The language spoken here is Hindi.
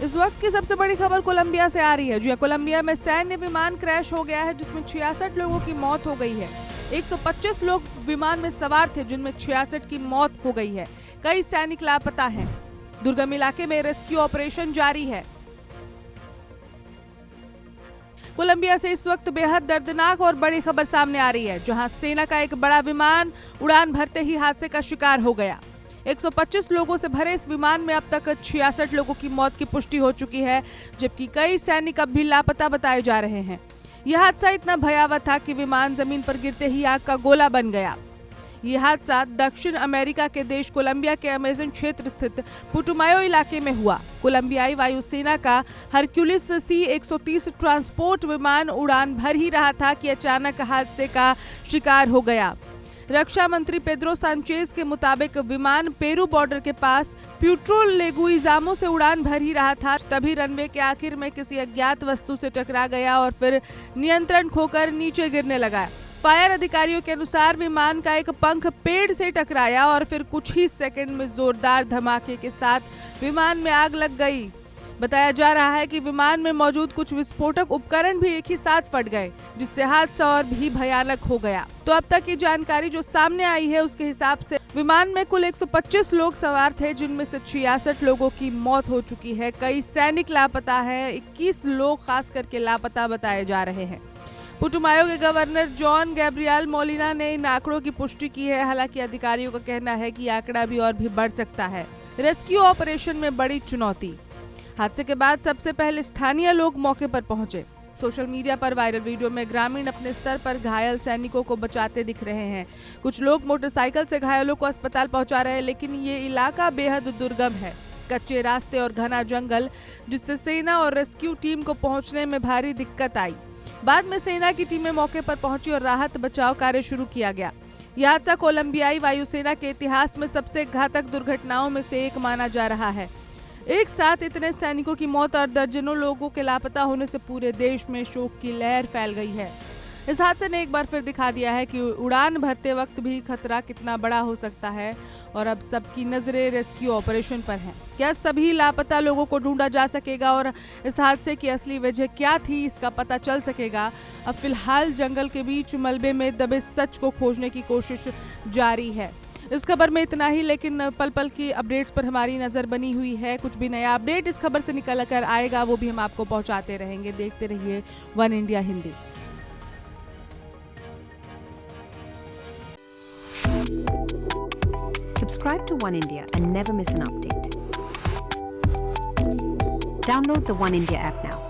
इस वक्त की सबसे बड़ी खबर कोलंबिया से आ रही है। जी कोलंबिया में सैन्य विमान क्रैश हो गया है जिसमें 66 लोगों की मौत हो गई है। 125 लोग विमान में सवार थे जिनमें 66 की मौत हो गई है। कई सैनिक लापता हैं। दुर्गम इलाके में रेस्क्यू ऑपरेशन जारी है। कोलंबिया से इस वक्त बेहद दर्दनाक और बड़ी खबर सामने आ रही है, जहां सेना का एक बड़ा विमान उड़ान भरते ही हादसे का शिकार हो गया। 125 लोगों से भरे इस विमान में अब तक 66 लोगों की मौत की पुष्टि हो चुकी है, जबकि कई सैनिक अब भी लापता बताए जा रहे हैं। यह हादसा इतना भयावह था कि विमान जमीन पर गिरते ही आग का गोला बन गया। ये हादसा दक्षिण अमेरिका के देश कोलंबिया के अमेजन क्षेत्र स्थित पुटुमायो इलाके में हुआ। कोलंबियाई वायुसेना का हरक्यूलिस C-130 ट्रांसपोर्ट विमान उड़ान भर ही रहा था कि अचानक हादसे का शिकार हो गया। रक्षा मंत्री पेड्रो सांचेज के मुताबिक विमान पेरू बॉर्डर के पास प्यूर्टो लेगुइजामो से उड़ान भर ही रहा था, तभी रनवे के आखिर में किसी अज्ञात वस्तु से टकरा गया और फिर नियंत्रण खोकर नीचे गिरने लगा। फायर अधिकारियों के अनुसार विमान का एक पंख पेड़ से टकराया और फिर कुछ ही सेकंड में जोरदार धमाके के साथ विमान में आग लग गई। बताया जा रहा है कि विमान में मौजूद कुछ विस्फोटक उपकरण भी एक ही साथ फट गए, जिससे हादसा और भी भयानक हो गया। तो अब तक की जानकारी जो सामने आई है उसके हिसाब से विमान में कुल 125 लोग सवार थे, जिनमें से 66 लोगों की मौत हो चुकी है। कई सैनिक लापता है। 21 लोग खास करके लापता बताए जा रहे हैं। पुटुमायो के गवर्नर जॉन गैब्रियल मोलिना ने इन आंकड़ों की पुष्टि की है। हालांकि अधिकारियों का कहना है कि आंकड़ा भी और भी बढ़ सकता है। रेस्क्यू ऑपरेशन में बड़ी चुनौती। हादसे के बाद सबसे पहले स्थानीय लोग मौके पर पहुंचे। सोशल मीडिया पर वायरल वीडियो में ग्रामीण अपने स्तर पर घायल सैनिकों को बचाते दिख रहे हैं। कुछ लोग मोटरसाइकिल से घायलों को अस्पताल पहुंचा रहे हैं, लेकिन ये इलाका बेहद दुर्गम है। कच्चे रास्ते और घना जंगल, जिससे सेना और रेस्क्यू टीम को पहुंचने में भारी दिक्कत आई। बाद में सेना की टीमें मौके पर पहुंची और राहत बचाव कार्य शुरू किया गया। यह हादसा कोलंबियाई वायुसेना के इतिहास में सबसे घातक दुर्घटनाओं में से एक माना जा रहा है। एक साथ इतने सैनिकों की मौत और दर्जनों लोगों के लापता होने से पूरे देश में शोक की लहर फैल गई है। इस हादसे ने एक बार फिर दिखा दिया है कि उड़ान भरते वक्त भी खतरा कितना बड़ा हो सकता है और अब सबकी नजरें रेस्क्यू ऑपरेशन पर हैं। क्या सभी लापता लोगों को ढूंढा जा सकेगा और इस हादसे की असली वजह क्या थी, इसका पता चल सकेगा? अब फिलहाल जंगल के बीच मलबे में दबे सच को खोजने की कोशिश जारी है। इस खबर में इतना ही, लेकिन पल पल की अपडेट्स पर हमारी नजर बनी हुई है। कुछ भी नया अपडेट इस खबर से निकल कर आएगा वो भी हम आपको पहुंचाते रहेंगे। देखते रहिए one India Hindi. Subscribe to One India and never miss an update. Download the One India app now.